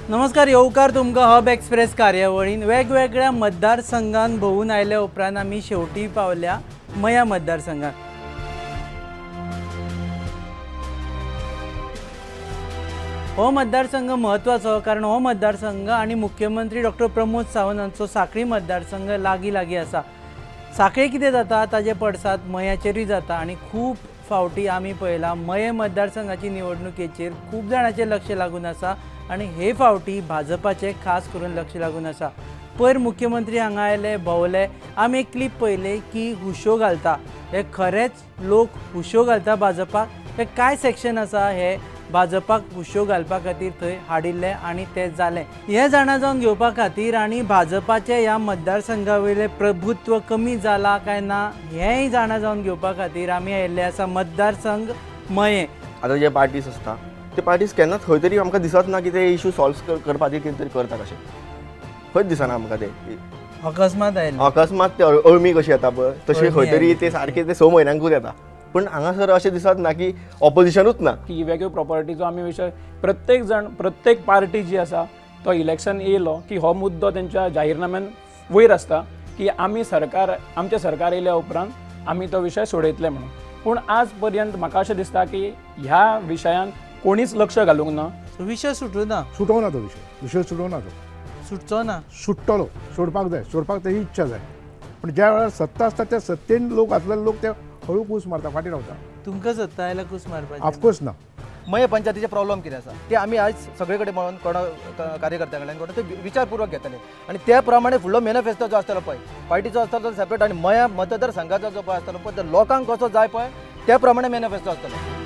नमस्कार, येवकार तुमकां हब एक्सप्रेस कार्यावळीन वेगवेगळ्या मतदारसंघांत भोवून आयल्या उपरांत आमी शेवटी पावल्या मया मतदारसंघात. हो मतदारसंघ महत्वाचो कारण हो मतदारसंघ आणि मुख्यमंत्री डॉक्टर प्रमोद सावंत हांचो सांखळी मतदारसंघ लागीं लागीं आसा. सांखळे कितें जाता ताजे पडसाद मयाचेरूय जाता आणि खूब फावटी आमी पळयलां मये मतदारसंघाची निवडणुकेचेर खूब जाणांचें लक्ष लागून आसा आणि हे फावटी भाजपाचे खास करून लक्ष लागून आसा. पयर मुख्यमंत्री हांगा आयले, भोंवले, आमी एक क्लिप पळयले की हुशो घालता. हे खरेंच लोक हुशो घालता भाजपाक? हे काय सेक्शन आसा हे भाजपाक हुशो घालपा खातीर थंय हाडिल्ले आणि ते जालें? हे जाणा जावन घेवपा खातीर आणि भाजपाचे ह्या मतदारसंघा वयले प्रभुत्व कमी जाला काय ना हेंय जाणा जावन घेवपा खातीर आमी आयिल्ले आसा मतदारसंघ मये. आतां जे पार्टीज आसता ते पार्टीज केन्नाच खंय तरी आमकां दिसत ना की ते इशू सॉल्व करपा खातीर कितें तरी करता कशें. खंयच दिसना आमकां ते अकस्मात आयले. अकस्मात ते अळमी कशी येता पळय तशी खंय तरी ते सारके ते 6 म्हयन्यांकूच येता. पूण हांगासर अशें दिसत ना की ऑपोजिशनूच ना. की वेगळ्यो प्रॉपर्टीचो आमी विशय प्रत्येक पार्टी जी आसा तो इलेक्शन येयलो की हो मुद्दो तेंच्या जाहीरनाम्यान वयर आसता की आमी आमचें सरकार येयल्या उपरांत आमी तो विशय सोडयतले म्हणून. पूण आज पर्यंत म्हाका अशें दिसता की ह्या विशयान कोणीच लक्ष घालूंक ना. विशय सुटलो ना, सुटोवना तो विशय सुटोवना तो सुटचो ना. सुट्टलो, सोडपाक जाय, सोडपाक तेजी इच्छा जाय. पण ज्या वेळार सत्ता आसता त्या सत्तेन लोक आसलेले लोक ते हळू कूस मारता, फाटी रावता. तुमकां सत्ता आयला कुस मारपाची? ऑफकोर्स ना. मये पंचायतीचे प्रॉब्लेम कितें आसा ते आमी आयज सगळे कडेन मेळून कार्यकर्त्यां कडल्यान कोण ते विचारपूर्वक घेतले आणि त्या प्रमाणे फुडलो मॅनिफेस्टो जो आसतलो पळय पार्टीचो आसतलो तो सेपरेट आणि मया मतदारसंघाचो जो पळय आसतलो पळय तो लोकांक कसो जाय पळय त्या प्रमाणे मॅनिफेस्टो आसतलो.